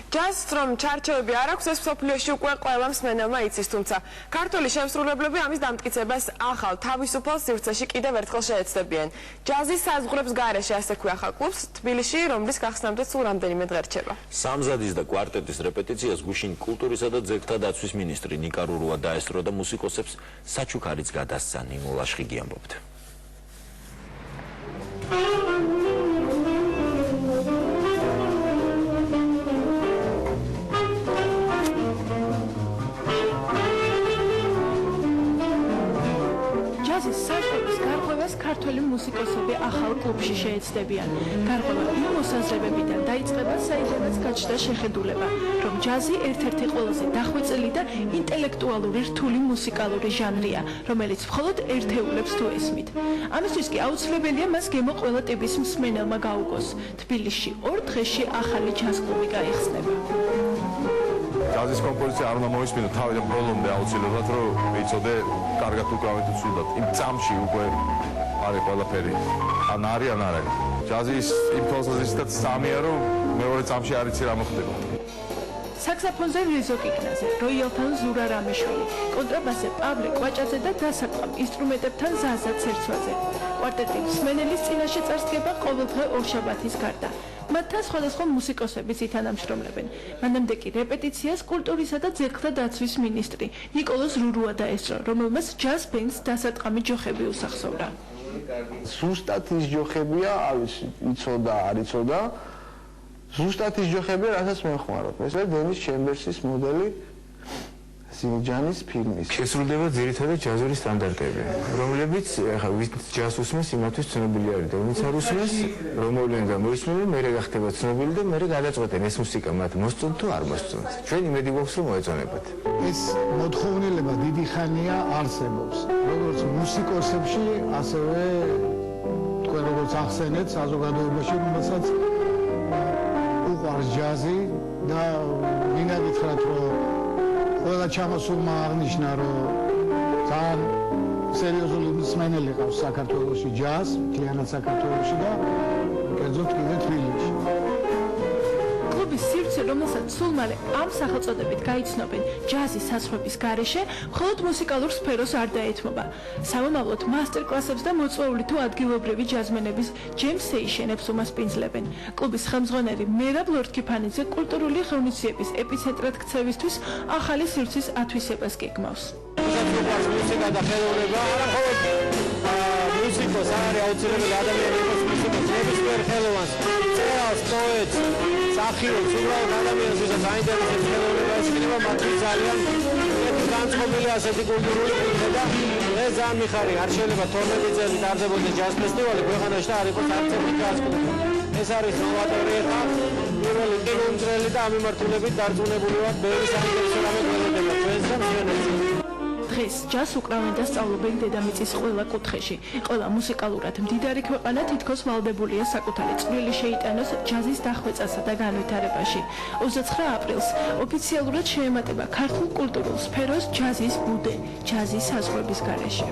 ჯაზს რომ ჩარჩოები არ აქვს, ეს მსოფლიოში უკვე ყველა მსმენელმა იცის, თუმცა ქართული შემსრულებლები ამის დამტკიცებას ახალ თავისუფალ სივრცეში კიდევ ერთხელ შეეცდებიან. ჯაზის საზღვრებს გარეშე, ასე ქვია ახალ კლუბს თბილისში, რომლის გახსნამდე სულ რამდენიმე დღე რჩება. სამზადის და კვარტეტის რეპეტიციას გუშინ კულტურისა და ძეგლთა დაცვის მინისტრი ნიკა რურუა დაესწრო და მუსიკოსებს საჩუქარიც გადასცა. ნინო ლაშხიგი ამბობთ. ჯაზის საზღვრების გარღვევას ქართველი მუსიკოსები ახალ კლუბში შეეცდებიან. გარღვევა იმ მოსაზრებებიდან დაიწყება, საიდანაც გაჩნდა შეხედულება, რომ ჯაზი ერთ-ერთი ყველაზე დახვეწილი და ინტელექტუალური რთული მუსიკალური ჟანრია, რომელიც მხოლოდ ერთეულებს თუ ესმით. ამისთვის კი აუცილებელია მას გემო ყველა ტიპის მსმენელმა გაუგოს. თბილისში 2 დღეში ახალი ჯაზ კლუბი გაიხსნება. ჯაზის კომპოზიცია არ უნდა მოისმინო თავიდან ბოლომდე აუცილებლად, რომ იცოდე კარგად უკრავეთ თუ ცუდად. იმ წამში უკვე არის ყველაფერი. ან არის, ან არ არის. ჯაზის იმ თვალსაზრისითაც სამია, რომ მეორე წამში არ იცი რა მოხდება. საქსაფონზე რეზო კიკნაძე, როიალთან ზურა რამიშვილი, კონტრაბასზე პავლე კვაჭაძე და დასარტყამ ინსტრუმენტებთან ზაზა ცერცვაძე. კვარტეტი მსმენელის წინაშე წარსდგება ყოველდღე ორშაბათის გარდა. მათთან სხვადასხვა მუსიკოსებიც ითანამშრომლებენ. მანამდე კი რეპეტიციას კულტურისა და ძეგლთა დაცვის მინისტრი ნიკოლოზ რურუა დაესწრო, რომელმაც ჯაზ ბენდს დასარტყამი ჯოხები უსახსოვრა. ზუსტად ის ჯოხებია, იცოდა, არ იცოდა. ზუსტად ის ჯოხებია, რასაც მე ვხმარობ. ეს არის დენის ჩემბერსის მოდელი სილჯანის ფილმის. შესრულდება ძირითადად ჯაზური სტანდარტები, რომლებიც ახლა ვინც ჯაზს უსმენს, იმათვის ცნობილი არის და ვინც არ უსმენს, რომელიდან გამოისმენენ, მერე გახდება ცნობილი და მერე გადაწყვეტენ ეს მუსიკა მათ მოსწონთ თუ არ მოსწონთ. ჩვენ იმედი გვაქვს რომ მოეწონებათ. ეს მოთხოვნილება დიდი ხანია არსებობს, როგორც მუსიკოსებში, ასევე თქვენ როგორც ახსენეთ საზოგადოებაში, რომელსაც უყვარს ჯაზი და მინდა გითხრათ, რომ ყველა ჩამოსულმა აღნიშნა, რომ ძალიან სერიოზული მსმენელი ყავს საქართველოში ჯაზს, მთლიანად საქართველოში და კერძოდ კიდე თბილისში. კლუბის სივრცე, რომელსაც სულ მალე ამ სახელწოდებით გაიცნობენ ჯაზის საზღვრების გარეშე, მხოლოდ მუსიკალურ სფეროს არ დაეთმობა. სამომავლოდ მასტერ-კლასებს და მოწვეული თუ ადგილობრივი ჯაზმენების ჯემ სეიშენებს უმასპინძლებენ. კლუბის ხელმძღვანელი მერაბ ლორთქიფანიძე კულტურული ღონისძიების ეპიცენტრად ქცევისთვის ახალი სივრცის ათვისებას გეგმავს. მუსიკა და ხელოვნება არა მხოლოდ მუსიკოს არის აუცილებელი ადამიანი იყოს მუსიკოს, ნებისმიერ ხელოვანს, მწერალს, პოეტს, მსახიობს, უბრალოდ ადამიანს, ვისაც აინტერესებს ხელოვნება, ეს იქნება მათთვის ძალიან განწყობილი ასეთი კულტურული კუთხე და ეს ძალიან მიხარია. არ შეიძლება 12 წელი ტარდებოდეს ჯაზ ფესტივალი ქვეყანაში და არ იყოს არც ერთი ჯაზ კლუბი. ეს არის ნოვატორი ხა, პირველი კინომძღელი და ამ მიმართულებით დარწმუნებული ვარ, ბევრი საინტერესო რამე გვეძებდება ჩვენს და მსმენელს. დღეს ჯაზს უკრავენ და სწავლობენ დედამიწის ყველა კუთხეში. ყველა მუსიკალურად მდიდარი ქვეყანა თითქოს ვალდებულია საკუთარი წვლილი შეიტანოს ჯაზის დახვეწასა და განვითარებაში. 29 აპრილს ოფიციალურად შეემატება ქართულ კულტურულ სფეროს ჯაზის ბუდე, ჯაზის საზღვრების გარეშე.